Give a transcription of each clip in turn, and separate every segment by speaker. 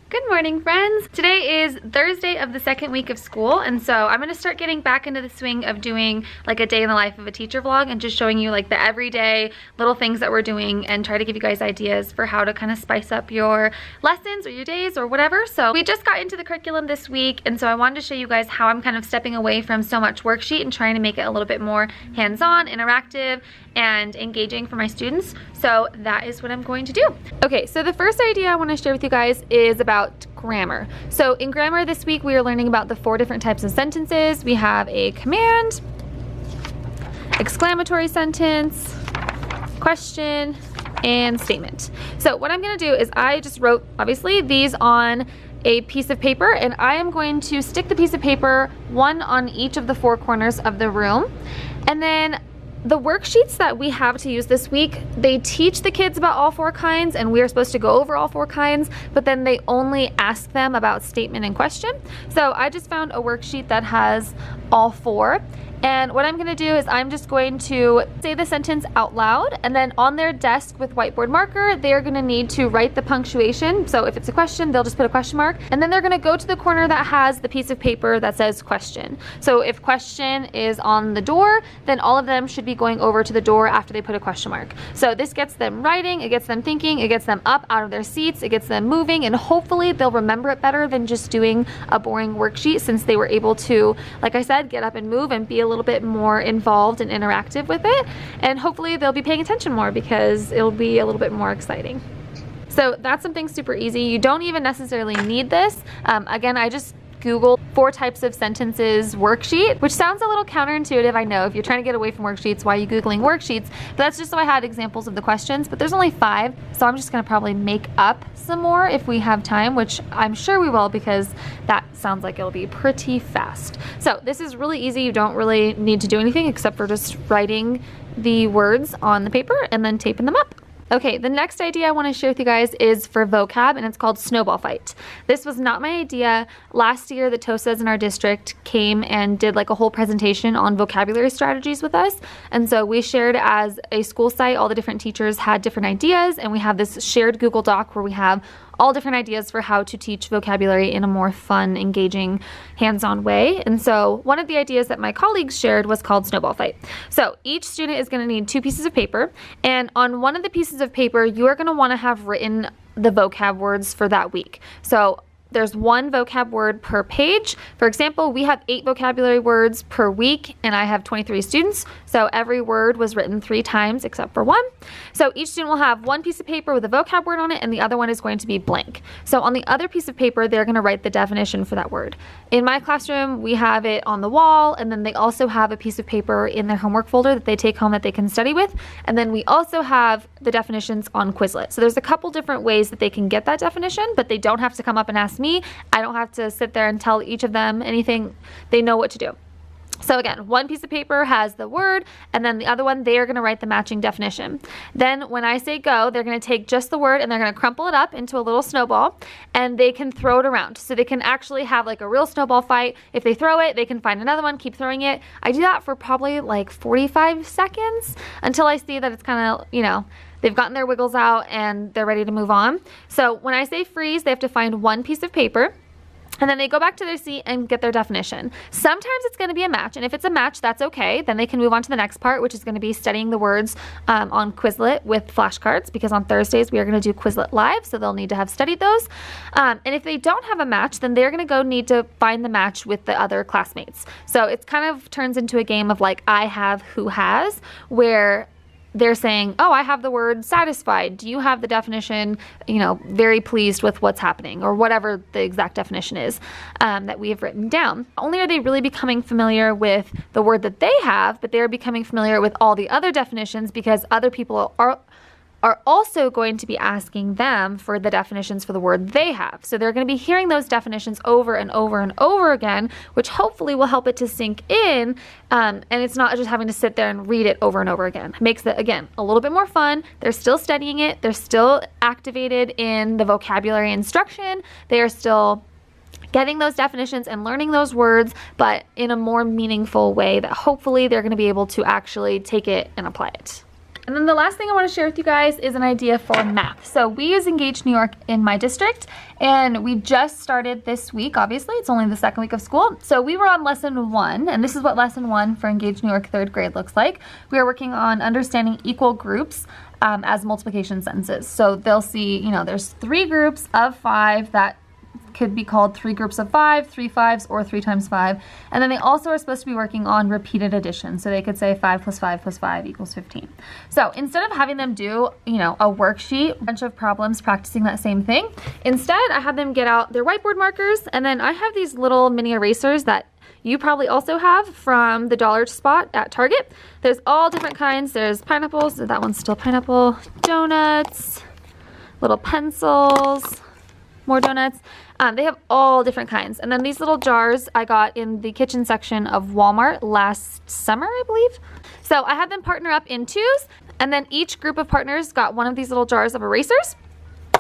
Speaker 1: Good morning, friends. Today is Thursday of the second week of school, and so I'm gonna start getting back into the swing of doing like a day in the life of a teacher vlog and just showing you like the everyday little things that we're doing and try to give you guys ideas for how to kind of spice up your lessons or your days or whatever. So we just got into the curriculum this week, and so I wanted to show you guys how I'm kind of stepping away from so much worksheet and trying to make it a little bit more hands-on, interactive, and engaging for my students. So that is what I'm going to do. Okay, so the first idea I want to share with you guys is about grammar. So in grammar this week we are learning about the 4 different types of sentences. We have a command, exclamatory sentence, question, and statement. So what I'm going to do is I just wrote obviously these on a piece of paper, and I am going to stick the piece of paper one on each of the 4 corners of the room. And then the worksheets that we have to use this week, they teach the kids about all 4 kinds, and we are supposed to go over all 4 kinds, but then they only ask them about statement and question. So I just found a worksheet that has all 4. And what I'm going to do is I'm just going to say the sentence out loud, and then on their desk with whiteboard marker, they're going to need to write the punctuation. So if it's a question, they'll just put a question mark, and then they're going to go to the corner that has the piece of paper that says question. So if question is on the door, then all of them should be going over to the door after they put a question mark. So this gets them writing, it gets them thinking, it gets them up out of their seats, it gets them moving, and hopefully they'll remember it better than just doing a boring worksheet, since they were able to, like I said, get up and move and be a little bit more involved and interactive with it, and hopefully they'll be paying attention more because it'll be a little bit more exciting. So that's something super easy. You don't even necessarily need this. Again, I just Googled 4 types of sentences worksheet, which sounds a little counterintuitive. I know if you're trying to get away from worksheets, why are you Googling worksheets? But that's just so I had examples of the questions, but there's only 5, so I'm just gonna probably make up some more if we have time, which I'm sure we will, because that sounds like it'll be pretty fast. So this is really easy. You don't really need to do anything except for just writing the words on the paper and then taping them up. Okay, the next idea I want to share with you guys is for vocab, and it's called snowball fight. This was not my idea. Last year, the TOSAs in our district came and did like a whole presentation on vocabulary strategies with us. And so we shared as a school site, all the different teachers had different ideas, and we have this shared Google Doc where we have all different ideas for how to teach vocabulary in a more fun, engaging, hands-on way. And so one of the ideas that my colleagues shared was called snowball fight. So each student is going to need 2 pieces of paper, and on one of the pieces of paper, you are going to want to have written the vocab words for that week. So there's 1 vocab word per page. For example, we have 8 vocabulary words per week, and I have 23 students, so every word was written 3 times except for 1. So each student will have 1 piece of paper with a vocab word on it, and the other one is going to be blank. So on the other piece of paper, they're going to write the definition for that word. In my classroom, we have it on the wall, and then they also have a piece of paper in their homework folder that they take home that they can study with, and then we also have the definitions on Quizlet. So there's a couple different ways that they can get that definition, but they don't have to come up and ask me. I don't have to sit there and tell each of them anything. They know what to do. So again, 1 piece of paper has the word, and then the other one, they are going to write the matching definition. Then when I say go, they're going to take just the word and they're going to crumple it up into a little snowball, and they can throw it around. So they can actually have like a real snowball fight. If they throw it, they can find another one, keep throwing it. I do that for probably like 45 seconds until I see that it's kind of, you know, they've gotten their wiggles out and they're ready to move on. So when I say freeze, they have to find 1 piece of paper, and then they go back to their seat and get their definition. Sometimes it's going to be a match, and if it's a match, that's okay. Then they can move on to the next part, which is going to be studying the words on Quizlet with flashcards, because on Thursdays we are going to do Quizlet Live, so they'll need to have studied those. And if they don't have a match, then they're going to go need to find the match with the other classmates. So it kind of turns into a game of like I have, who has, where they're saying, oh, I have the word satisfied. Do you have the definition, you know, very pleased with what's happening, or whatever the exact definition is that we have written down. Not only are they really becoming familiar with the word that they have, but they're becoming familiar with all the other definitions, because other people are also going to be asking them for the definitions for the word they have. So they're going to be hearing those definitions over and over and over again, which hopefully will help it to sink in, and it's not just having to sit there and read it over and over again. It makes it, again, a little bit more fun. They're still studying it. They're still activated in the vocabulary instruction. They are still getting those definitions and learning those words, but in a more meaningful way that hopefully they're going to be able to actually take it and apply it. And then the last thing I want to share with you guys is an idea for math. So we use Engage New York in my district, and we just started this week. Obviously, it's only the second week of school. So we were on lesson 1, and this is what lesson 1 for Engage New York 3rd grade looks like. We are working on understanding equal groups as multiplication sentences. So they'll see, you know, there's 3 groups of 5 that could be called 3 groups of 5, 3 5s, or 3 times 5. And then they also are supposed to be working on repeated addition. So they could say 5 plus 5 plus 5 equals 15. So instead of having them do, you know, a worksheet, a bunch of problems practicing that same thing, instead I had them get out their whiteboard markers, and then I have these little mini erasers that you probably also have from the dollar spot at Target. There's all different kinds. There's pineapples, that one's still pineapple, donuts, little pencils, more donuts. They have all different kinds. And then these little jars I got in the kitchen section of Walmart last summer, I believe. So I had them partner up in 2s, and then each group of partners got one of these little jars of erasers.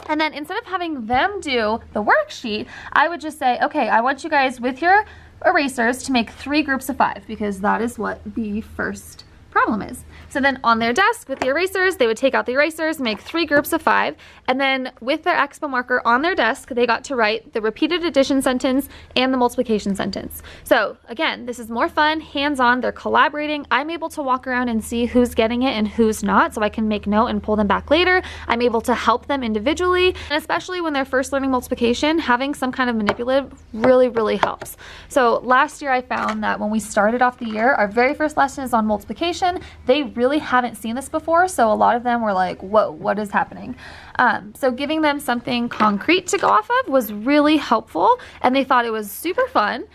Speaker 1: And then instead of having them do the worksheet, I would just say, okay, I want you guys with your erasers to make 3 groups of 5, because that is what the first problem is. So then on their desk with the erasers, they would take out the erasers, make 3 groups of 5, and then with their expo marker on their desk, they got to write the repeated addition sentence and the multiplication sentence. So again, this is more fun, hands-on, they're collaborating. I'm able to walk around and see who's getting it and who's not, so I can make note and pull them back later. I'm able to help them individually, and especially when they're first learning multiplication, having some kind of manipulative really helps. So last year I found that when we started off the year, our very first lesson is on multiplication. They really haven't seen this before, so a lot of them were like, whoa, what is happening? So giving them something concrete to go off of was really helpful, and they thought it was super fun.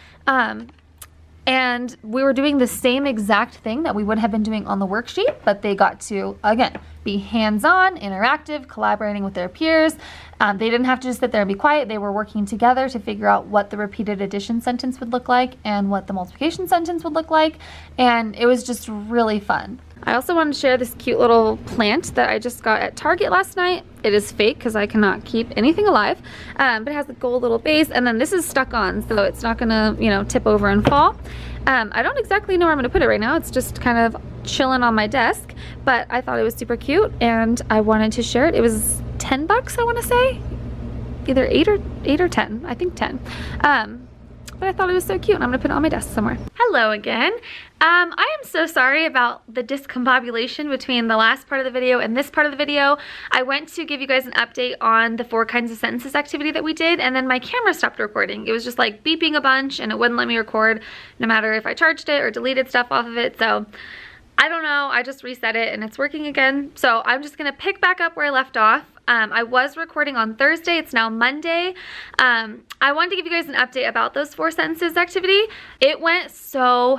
Speaker 1: And we were doing the same exact thing that we would have been doing on the worksheet, but they got to, again, be hands-on, interactive, collaborating with their peers. They didn't have to just sit there and be quiet. They were working together to figure out what the repeated addition sentence would look like and what the multiplication sentence would look like, and it was just really fun. I also wanted to share this cute little plant that I just got at Target last night. It is fake because I cannot keep anything alive, but it has a gold little base, and then this is stuck on, so it's not gonna, you know, tip over and fall. I don't exactly know where I'm gonna put it right now. It's just kind of chilling on my desk, but I thought it was super cute and I wanted to share it. It was 10 bucks, I wanna say. Either 8 or 10, I think 10. But I thought it was so cute, and I'm gonna put it on my desk somewhere. Hello again. I am so sorry about the discombobulation between the last part of the video and this part of the video. I went to give you guys an update on the 4 kinds of sentences activity that we did, and then my camera stopped recording. It was just like beeping a bunch, and it wouldn't let me record no matter if I charged it or deleted stuff off of it. So I don't know, I just reset it and it's working again. So I'm just gonna pick back up where I left off. I was recording on Thursday, it's now Monday. I wanted to give you guys an update about those 4 sentences activity. It went so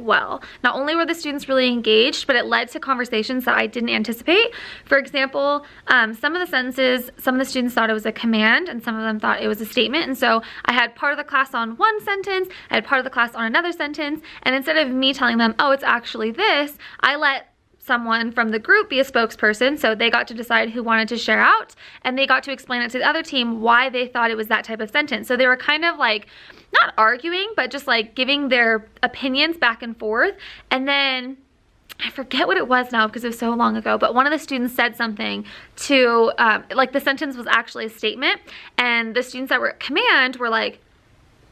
Speaker 1: well. Not only were the students really engaged, but it led to conversations that I didn't anticipate. For example, some of the sentences, some of the students thought it was a command and some of them thought it was a statement. And so I had part of the class on one sentence, I had part of the class on another sentence, and instead of me telling them, oh, it's actually this, I let someone from the group be a spokesperson, so they got to decide who wanted to share out, and they got to explain it to the other team why they thought it was that type of sentence. So they were kind of like, not arguing, but just like giving their opinions back and forth. And then I forget what it was now because it was so long ago, but one of the students said something to, like the sentence was actually a statement, and the students that were at command were like,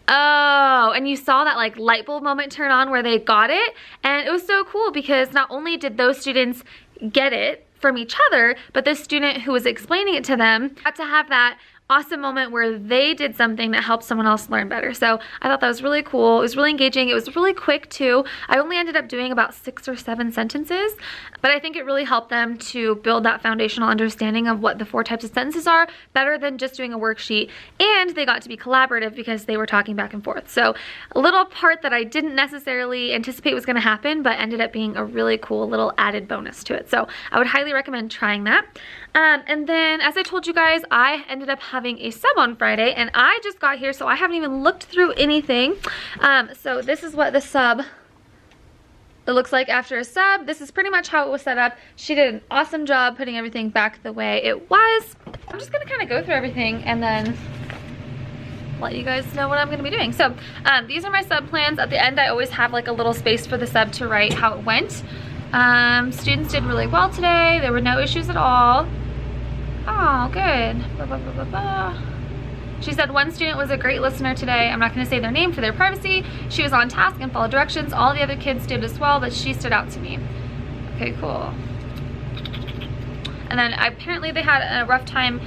Speaker 1: oh, and you saw that like light bulb moment turn on where they got it, and it was so cool because not only did those students get it from each other, but the student who was explaining it to them got to have that awesome moment where they did something that helped someone else learn better. So I thought that was really cool. It was really engaging. It was really quick too. I only ended up doing about 6 or 7 sentences, but I think it really helped them to build that foundational understanding of what the 4 types of sentences are, better than just doing a worksheet. And they got to be collaborative because they were talking back and forth. So a little part that I didn't necessarily anticipate was going to happen, but ended up being a really cool little added bonus to it. So I would highly recommend trying that. And then, as I told you guys, I ended up having a sub on Friday, and I just got here, so I haven't even looked through anything. So this is what the sub it looks like after a sub. This is pretty much how it was set up. She did an awesome job putting everything back the way it was. I'm just gonna kind of go through everything and then let you guys know what I'm gonna be doing. So these are my sub plans. At the end, I always have like a little space for the sub to write how it went. Students did really well today. There were no issues at all. Oh, good. Blah, blah, blah, blah, blah. She said one student was a great listener today. I'm not going to say their name for their privacy. She was on task and followed directions. All the other kids did as well, but she stood out to me. Okay, cool. And then apparently they had a rough time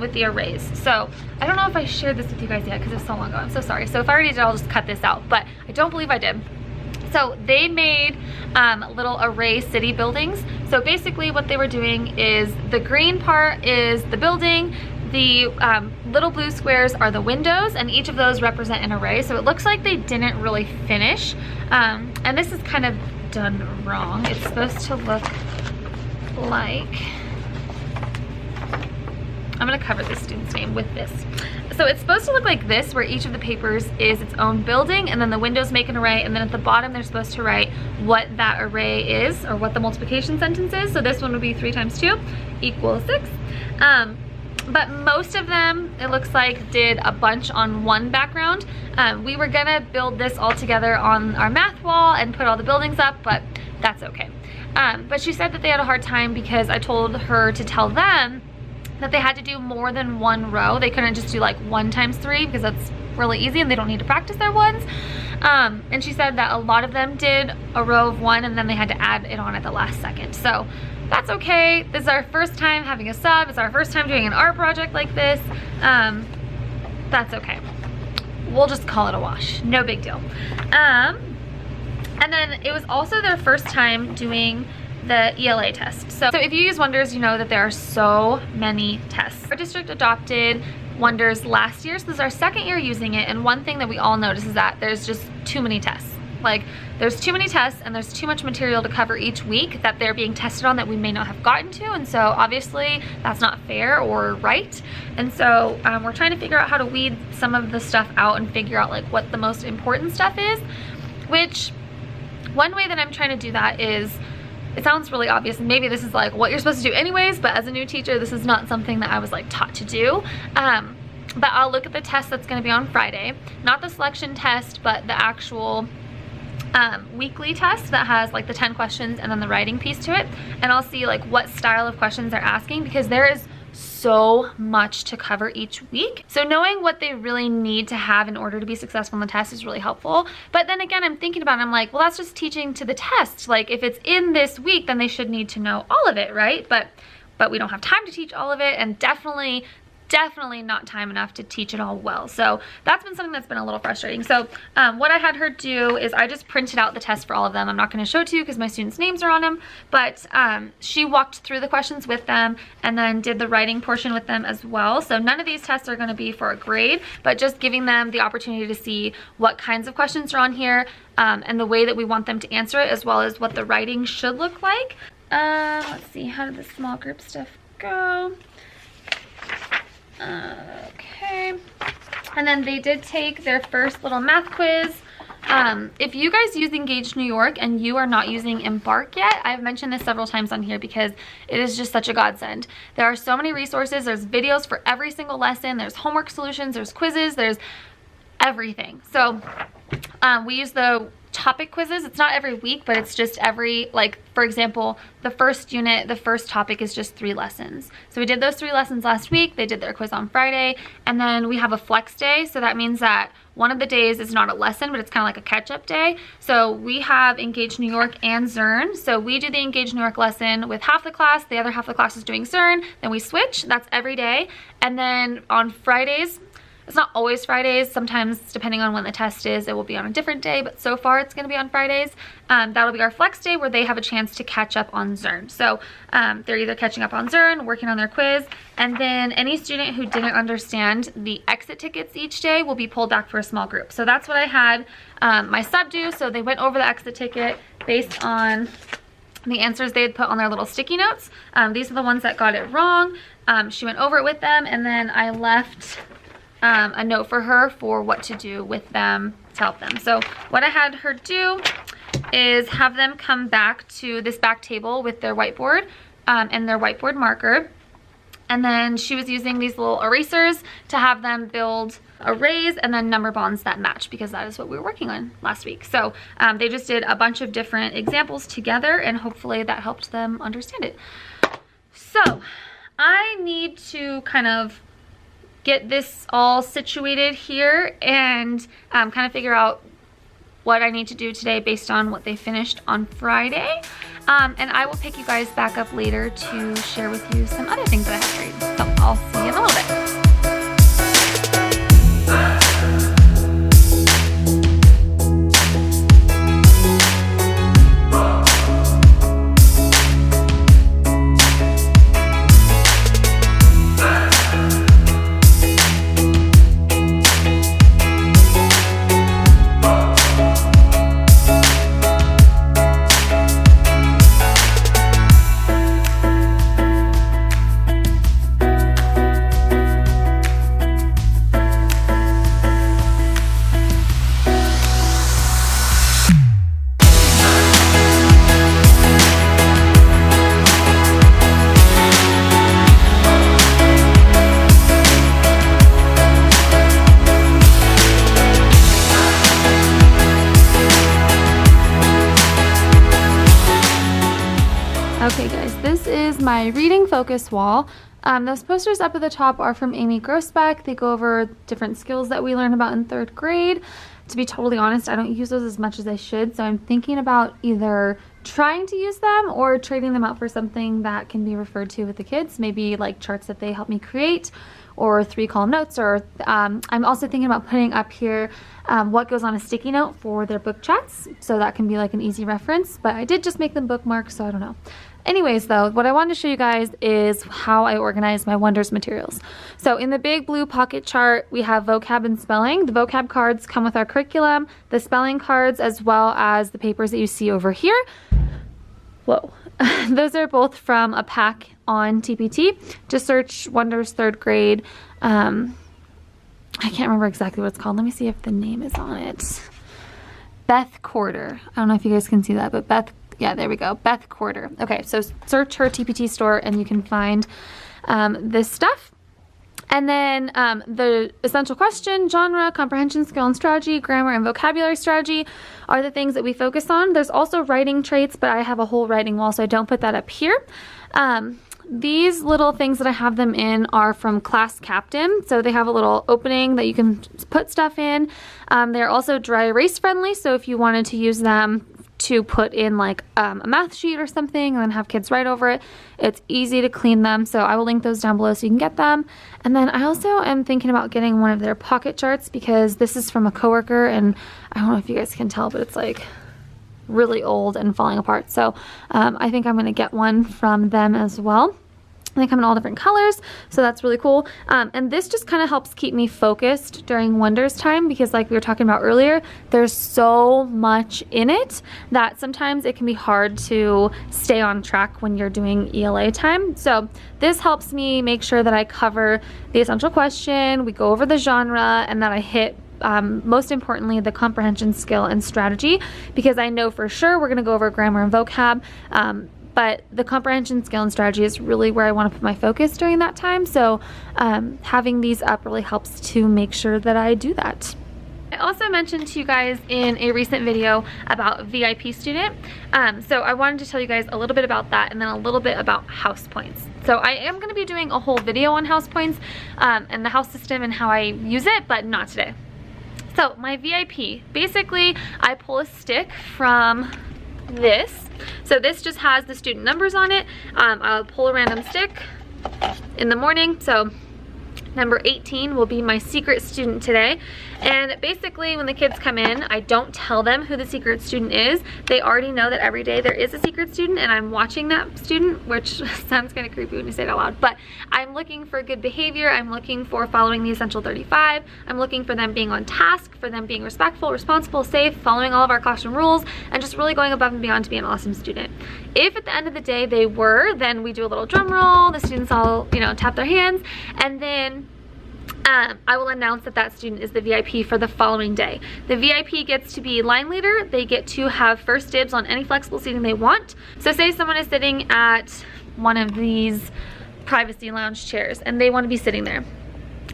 Speaker 1: with the arrays. So I don't know if I shared this with you guys yet because it's so long ago. I'm so sorry. So if I already did, I'll just cut this out. But I don't believe I did. So they made little array city buildings. So basically what they were doing is the green part is the building, the little blue squares are the windows, and each of those represent an array. So it looks like they didn't really finish. And this is kind of done wrong. It's supposed to look like, I'm gonna cover this student's name with this. So it's supposed to look like this, where each of the papers is its own building, and then the windows make an array, and then at the bottom they're supposed to write what that array is, or what the multiplication sentence is. So this one would be 3 times 2 equals 6. But most of them, it looks like, did a bunch on one background. We were gonna build this all together on our math wall and put all the buildings up, but that's okay. But she said that they had a hard time because I told her to tell them that they had to do more than one row. They couldn't just do like 1 times 3 because that's really easy and they don't need to practice their ones. And she said that a lot of them did a row of 1 and then they had to add it on at the last second. So that's okay. This is our first time having a sub. It's our first time doing an art project like this. That's okay. We'll just call it a wash. No big deal. And then it was also their first time doing the ELA test. So if you use Wonders, you know that there are so many tests. Our district adopted Wonders last year, so this is our 2nd year using it, and one thing that we all notice is that there's just too many tests. Like, there's too many tests and there's too much material to cover each week that they're being tested on that we may not have gotten to, and so obviously that's not fair or right. And so we're trying to figure out how to weed some of the stuff out and figure out like what the most important stuff is, which one way that I'm trying to do that is, it sounds really obvious and maybe this is like what you're supposed to do anyways, but as a new teacher this is not something that I was like taught to do. But I'll look at the test that's going to be on Friday, not the selection test but the actual weekly test that has like the 10 questions and then the writing piece to it, and I'll see like what style of questions they're asking, because there is so much to cover each week. So knowing what they really need to have in order to be successful in the test is really helpful. But then again, I'm thinking about it, I'm like, well, that's just teaching to the test. Like if it's in this week, then they should need to know all of it, right? But we don't have time to teach all of it, and definitely not time enough to teach it all well. So that's been something that's been a little frustrating. So what I had her do is I just printed out the test for all of them. I'm not going to show it to you because my students' names are on them, but she walked through the questions with them and then did the writing portion with them as well. So none of these tests are going to be for a grade, but just giving them the opportunity to see what kinds of questions are on here and the way that we want them to answer it, as well as what the writing should look like. Let's see, how did the small group stuff go? Okay, and then they did take their first little math quiz. If you guys use Engage New York and you are not using Embark yet, I've mentioned this several times on here because it is just such a godsend. There are so many resources. There's videos for every single lesson. There's homework solutions. There's quizzes. There's everything. So we use the topic quizzes. It's not every week, but it's just every, like, for example, the first unit, the first topic is just 3 lessons. So we did those 3 lessons last week. They did their quiz on Friday, and then we have a flex day. So that means that one of the days is not a lesson, but it's kind of like a catch-up day. So we have Engage New York and Zern. So we do the Engage New York lesson with half the class. The other half of the class is doing Zern. Then we switch. That's every day. And then on Fridays, it's not always Fridays. Sometimes, depending on when the test is, it will be on a different day, but so far it's going to be on Fridays. That'll be our flex day where they have a chance to catch up on Zern. So they're either catching up on Zern, working on their quiz, and then any student who didn't understand the exit tickets each day will be pulled back for a small group. So that's what I had my sub do. So they went over the exit ticket based on the answers they had put on their little sticky notes. These are the ones that got it wrong. She went over it with them, and then I left a note for her for what to do with them to help them. So what I had her do is have them come back to this back table with their whiteboard and their whiteboard marker. And then she was using these little erasers to have them build arrays and then number bonds that match, because that is what we were working on last week. So they just did a bunch of different examples together, and hopefully that helped them understand it. So I need to kind of get this all situated here and kind of figure out what I need to do today based on what they finished on Friday. And I will pick you guys back up later to share with you some other things that I have to read. So I'll see you in a little bit. Okay guys, this is my reading focus wall. Those posters up at the top are from Amy Grossbeck. They go over different skills that we learned about in 3rd grade. To be totally honest, I don't use those as much as I should, so I'm thinking about either trying to use them or trading them out for something that can be referred to with the kids, maybe like charts that they help me create, or 3-column notes, or I'm also thinking about putting up here what goes on a sticky note for their book chats, so that can be like an easy reference, but I did just make them bookmarks, so I don't know. Anyways though, what I wanted to show you guys is how I organize my Wonders materials. So in the big blue pocket chart, we have vocab and spelling. The vocab cards come with our curriculum, the spelling cards, as well as the papers that you see over here. Whoa. Those are both from a pack on TPT. Just search Wonders 3rd grade. I can't remember exactly what it's called. Let me see if the name is on it. Beth Quarter. I don't know if you guys can see that, but Beth, yeah, there we go. Beth Quarter. Okay, so search her TPT store and you can find this stuff. And then the essential question, genre, comprehension, skill and strategy, grammar and vocabulary strategy are the things that we focus on. There's also writing traits, but I have a whole writing wall, so I don't put that up here. These little things that I have them in are from Class Captain. So they have a little opening that you can put stuff in. They're also dry erase friendly, so if you wanted to use them to put in like a math sheet or something and then have kids write over it, it's easy to clean them. So I will link those down below so you can get them. And then I also am thinking about getting one of their pocket charts, because this is from a coworker and I don't know if you guys can tell, but it's like really old and falling apart. So I think I'm going to get one from them as well. They come in all different colors, so that's really cool. And this just kind of helps keep me focused during Wonders time, because like we were talking about earlier, there's so much in it that sometimes it can be hard to stay on track when you're doing ELA time. So this helps me make sure that I cover the essential question, we go over the genre, and that I hit most importantly the comprehension, skill, and strategy, because I know for sure we're going to go over grammar and vocab. But the comprehension, skill, and strategy is really where I want to put my focus during that time. So having these up really helps to make sure that I do that. I also mentioned to you guys in a recent video about VIP student. So I wanted to tell you guys a little bit about that and then a little bit about house points. So I am going to be doing a whole video on house points and the house system and how I use it, but not today. So my VIP, basically I pull a stick from this. So this just has the student numbers on it. I'll pull a random stick in the morning. So number 18 will be my secret student today. And basically when the kids come in, I don't tell them who the secret student is. They already know that every day there is a secret student and I'm watching that student, which sounds kind of creepy when you say it out loud, but I'm looking for good behavior. I'm looking for following the essential 35. I'm looking for them being on task, for them being respectful, responsible, safe, following all of our classroom rules, and just really going above and beyond to be an awesome student. If at the end of the day they were, then we do a little drum roll, the students all, you know, tap their hands, and then I will announce that that student is the VIP for the following day. The VIP gets to be line leader. They get to have first dibs on any flexible seating they want. So say someone is sitting at one of these privacy lounge chairs and they want to be sitting there.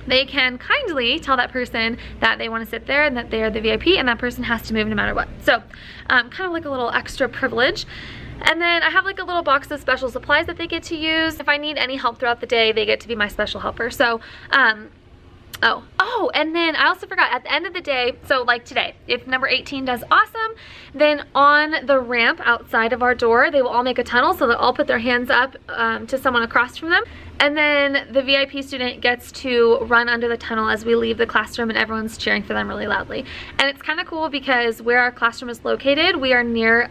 Speaker 1: They can kindly tell that person that they want to sit there and that they are the VIP, and that person has to move no matter what. So kind of like a little extra privilege. And then I have like a little box of special supplies that they get to use. If I need any help throughout the day, they get to be my special helper. So oh, and then I also forgot, at the end of the day, so like today, if number 18 does awesome, then on the ramp outside of our door, they will all make a tunnel, so they'll all put their hands up to someone across from them. And then the VIP student gets to run under the tunnel as we leave the classroom, and everyone's cheering for them really loudly. And it's kind of cool because where our classroom is located, we are near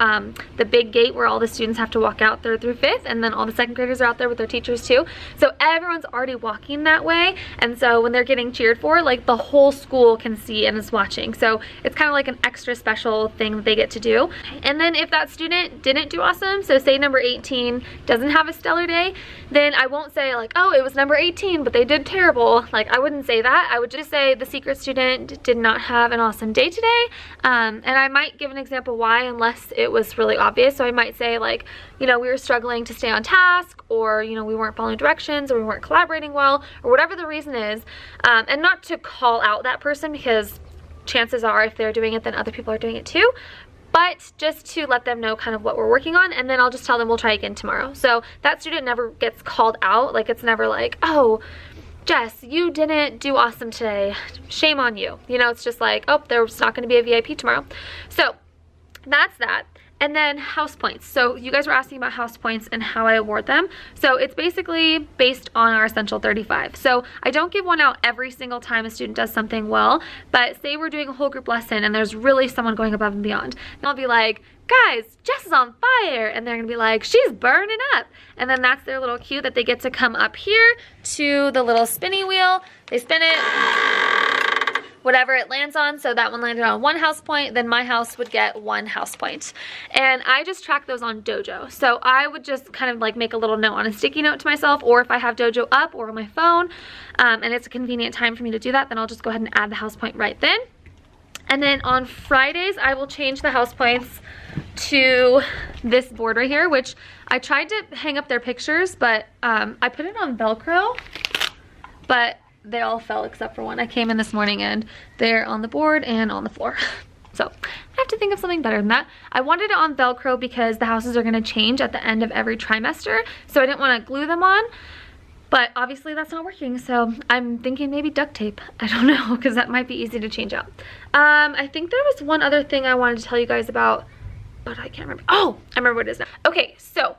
Speaker 1: the big gate where all the students have to walk out 3rd through 5th, and then all the 2nd graders are out there with their teachers too. So everyone's already walking that way, and so when they're getting cheered for, like the whole school can see and is watching. So it's kind of like an extra special thing that they get to do. And then if that student didn't do awesome, so say number 18 doesn't have a stellar day, then I won't say like, oh, it was number 18, but they did terrible. Like, I wouldn't say that. I would just say the secret student did not have an awesome day today. And I might give an example why, unless it was really obvious. So I might say like, you know, we were struggling to stay on task, or, you know, we weren't following directions, or we weren't collaborating well, or whatever the reason is. And not to call out that person, because chances are if they're doing it, then other people are doing it too. But just to let them know kind of what we're working on, and then I'll just tell them we'll try again tomorrow. So that student never gets called out. Like, it's never like, oh, Jess, you didn't do awesome today. Shame on you. You know, it's just like, oh, there's not going to be a VIP tomorrow. So that's that. And then house points. So you guys were asking about house points and how I award them. So it's basically based on our Essential 35. So I don't give one out every single time a student does something well, but say we're doing a whole group lesson and there's really someone going above and beyond. And I'll be like, guys, Jess is on fire. And they're gonna be like, she's burning up. And then that's their little cue that they get to come up here to the little spinny wheel. They spin it, whatever it lands on. So that one landed on 1 house point, then my house would get 1 house point. And I just track those on Dojo. So I would just kind of like make a little note on a sticky note to myself, or if I have Dojo up or on my phone, and it's a convenient time for me to do that, then I'll just go ahead and add the house point right then. And then on Fridays, I will change the house points to this board right here, which I tried to hang up their pictures, but I put it on Velcro, but they all fell except for one. I came in this morning and they're on the board and on the floor. So I have to think of something better than that. I wanted it on Velcro because the houses are gonna change at the end of every trimester, so I didn't wanna glue them on. But obviously that's not working, so I'm thinking maybe duct tape. I don't know, because that might be easy to change out. I think there was one other thing I wanted to tell you guys about, but I can't remember. Oh, I remember what it is now. Okay, so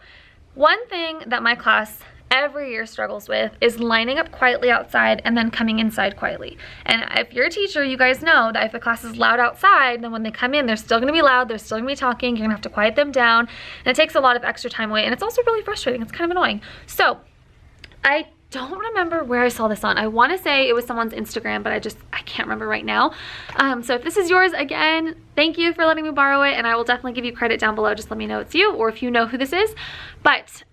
Speaker 1: one thing that my class every year struggles with is lining up quietly outside and then coming inside quietly. And if you're a teacher, you guys know that if the class is loud outside, then when they come in, they're still gonna be loud, they're still gonna be talking, you're gonna have to quiet them down, and it takes a lot of extra time away, and it's also really frustrating, it's kind of annoying. So I don't remember where I saw this on. I want to say it was someone's Instagram, but I can't remember right now. So if this is yours, again, thank you for letting me borrow it, and I will definitely give you credit down below. Just let me know it's you, or if you know who this is. But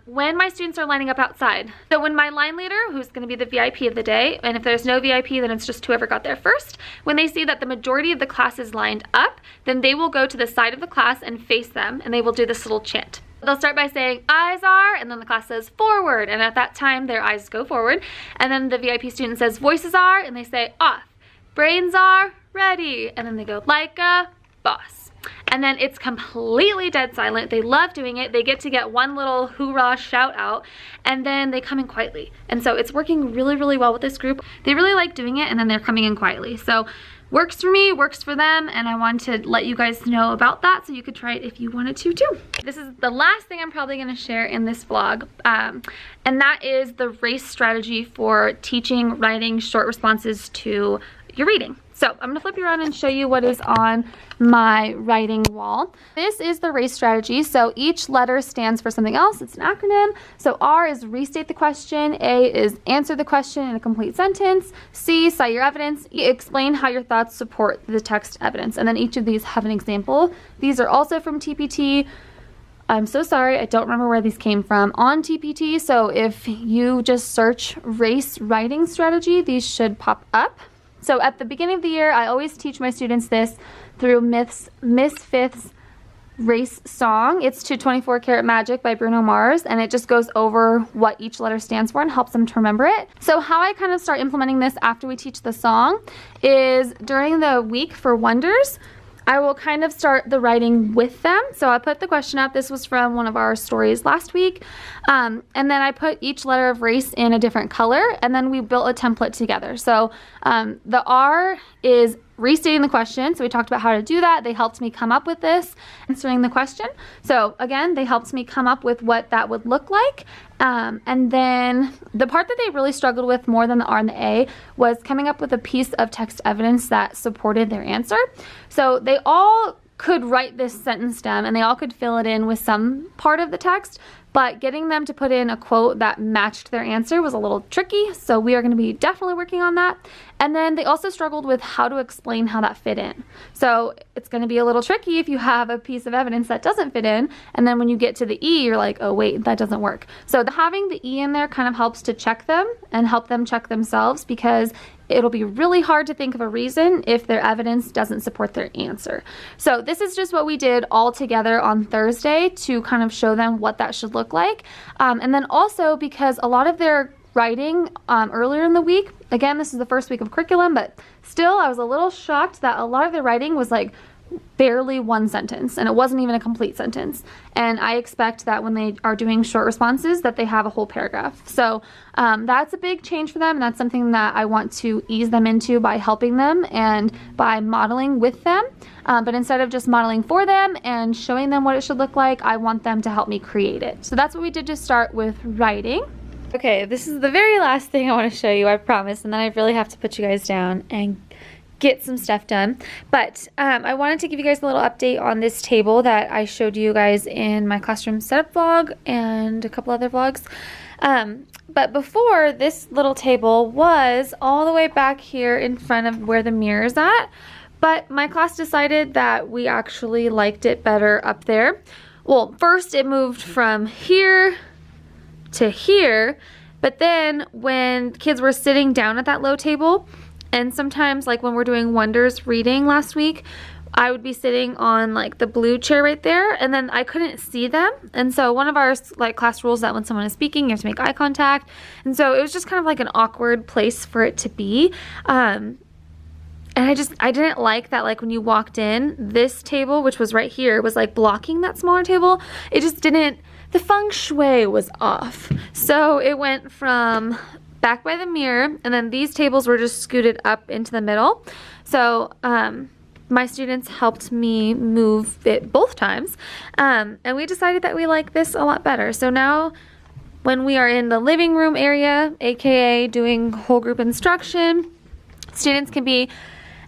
Speaker 1: when my students are lining up outside, so when my line leader, who's going to be the VIP of the day, and if there's no VIP, then it's just whoever got there first, when they see that the majority of the class is lined up, then they will go to the side of the class and face them, and they will do this little chant. They'll start by saying, eyes are, and then the class says forward, and at that time their eyes go forward, and then the VIP student says voices are, and they say off. Brains are ready, and then they go like a boss. And then it's completely dead silent. They love doing it. They get to get one little hoorah shout out, and then they come in quietly. And so it's working really, really well with this group. They really like doing it, and then they're coming in quietly. So works for me, works for them, and I wanted to let you guys know about that so you could try it if you wanted to too. This is the last thing I'm probably gonna share in this vlog, and that is the race strategy for teaching writing short responses to your reading. So I'm gonna flip you around and show you what is on my writing wall. This is the race strategy. So each letter stands for something else. It's an acronym. So R is restate the question. A is answer the question in a complete sentence. C, cite your evidence. E, explain how your thoughts support the text evidence. And then each of these have an example. These are also from TPT. I'm so sorry, I don't remember where these came from on TPT. So if you just search race writing strategy, these should pop up. So at the beginning of the year, I always teach my students this through Miss Fifth's race song. It's to 24 Karat Magic by Bruno Mars, and it just goes over what each letter stands for and helps them to remember it. So how I kind of start implementing this after we teach the song is during the week for Wonders, I will kind of start the writing with them. So I put the question up. This was from one of our stories last week. And then I put each letter of race in a different color, and then we built a template together. So the R is restating the question. So we talked about how to do that. They helped me come up with this, answering the question. So again, they helped me come up with what that would look like. And then the part that they really struggled with more than the R and the A was coming up with a piece of text evidence that supported their answer. So they all could write this sentence stem and they all could fill it in with some part of the text, but getting them to put in a quote that matched their answer was a little tricky, so we are going to be definitely working on that. And then they also struggled with how to explain how that fit in. So it's going to be a little tricky if you have a piece of evidence that doesn't fit in, and then when you get to the E, you're like, oh wait, that doesn't work. So having the E in there kind of helps to check them and help them check themselves, because it'll be really hard to think of a reason if their evidence doesn't support their answer. So this is just what we did all together on Thursday to kind of show them what that should look like. And then also because a lot of their writing earlier in the week, again, this is the first week of curriculum, but still I was a little shocked that a lot of their writing was like barely one sentence, and it wasn't even a complete sentence. And I expect that when they are doing short responses that they have a whole paragraph. So that's a big change for them, and that's something that I want to ease them into by helping them and by modeling with them. But instead of just modeling for them and showing them what it should look like, I want them to help me create it. So that's what we did to start with writing. Okay, this is the very last thing I want to show you, I promise, and then I really have to put you guys down and get some stuff done. But I wanted to give you guys a little update on this table that I showed you guys in my classroom setup vlog and a couple other vlogs. But before, this little table was all the way back here in front of where the mirror is at. But my class decided that we actually liked it better up there. Well, first it moved from here to here, but then when kids were sitting down at that low table, and sometimes like when we're doing Wonders reading last week, I would be sitting on like the blue chair right there, and then I couldn't see them. And so one of our like class rules that when someone is speaking, you have to make eye contact. And so it was just kind of like an awkward place for it to be. And I didn't like that, like when you walked in, this table, which was right here, was like blocking that smaller table. It just didn't, the feng shui was off. So it went from back by the mirror, and then these tables were just scooted up into the middle. So my students helped me move it both times, and we decided that we like this a lot better. So now when we are in the living room area, aka doing whole group instruction, students can be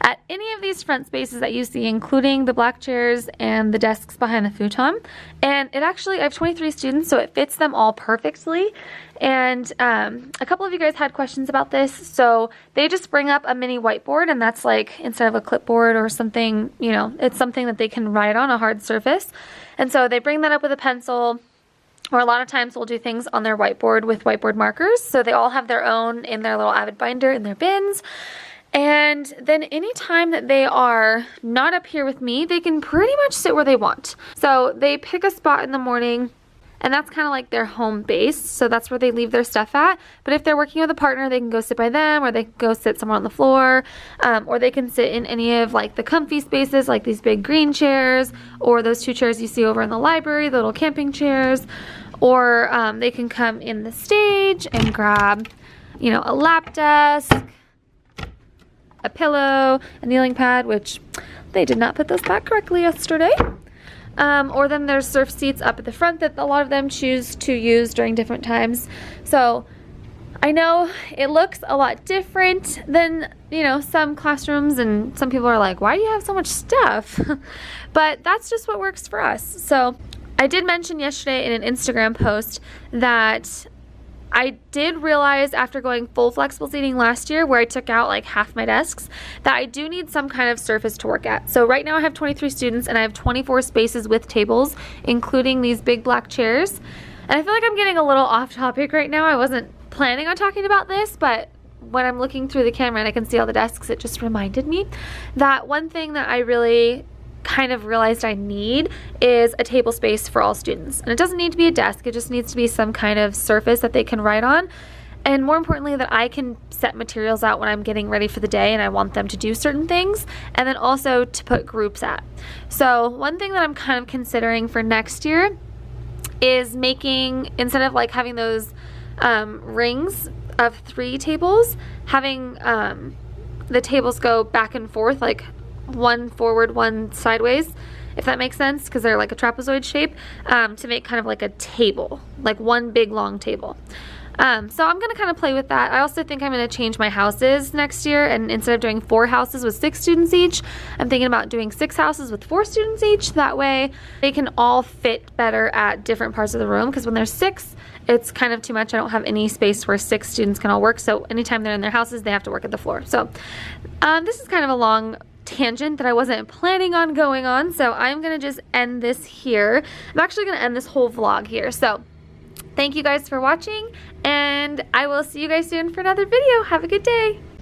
Speaker 1: at any of these front spaces that you see, including the black chairs and the desks behind the futon. And it actually, I have 23 students, so it fits them all perfectly. And a couple of you guys had questions about this, so they just bring up a mini whiteboard, and that's like, instead of a clipboard or something, you know, it's something that they can write on a hard surface. And so they bring that up with a pencil, or a lot of times we'll do things on their whiteboard with whiteboard markers. So they all have their own in their little Avid binder in their bins. And then anytime that they are not up here with me, they can pretty much sit where they want. So they pick a spot in the morning, and that's kind of like their home base. So that's where they leave their stuff at. But if they're working with a partner, they can go sit by them, or they can go sit somewhere on the floor, or they can sit in any of like the comfy spaces, like these big green chairs, or those two chairs you see over in the library, the little camping chairs, or they can come in the stage and grab, you know, a lap desk, a pillow, a kneeling pad, which they did not put those back correctly yesterday. Or then there's surf seats up at the front that a lot of them choose to use during different times. So I know it looks a lot different than, you know, some classrooms, and some people are like, why do you have so much stuff? But that's just what works for us. So I did mention yesterday in an Instagram post that I did realize after going full flexible seating last year, where I took out like half my desks, that I do need some kind of surface to work at. So right now I have 23 students, and I have 24 spaces with tables, including these big black chairs. And I feel like I'm getting a little off topic right now. I wasn't planning on talking about this, but when I'm looking through the camera and I can see all the desks, it just reminded me that one thing that I really kind of realized I need is a table space for all students. And it doesn't need to be a desk, it just needs to be some kind of surface that they can write on. And more importantly, that I can set materials out when I'm getting ready for the day and I want them to do certain things, and then also to put groups at. So one thing that I'm kind of considering for next year is making, instead of like having those rings of 3 tables, having the tables go back and forth, like one forward, one sideways, if that makes sense, because they're like a trapezoid shape, to make kind of like a table, like one big long table. So I'm gonna kind of play with that. I also think I'm gonna change my houses next year, and instead of doing 4 houses with 6 students each, I'm thinking about doing 6 houses with 4 students each. That way they can all fit better at different parts of the room, because when there's 6, it's kind of too much. I don't have any space where 6 students can all work, so anytime they're in their houses, they have to work at the floor. So this is kind of a long tangent that I wasn't planning on going on, so I'm gonna just end this here. I'm actually gonna end this whole vlog here. So thank you guys for watching, and I will see you guys soon for another video. Have a good day.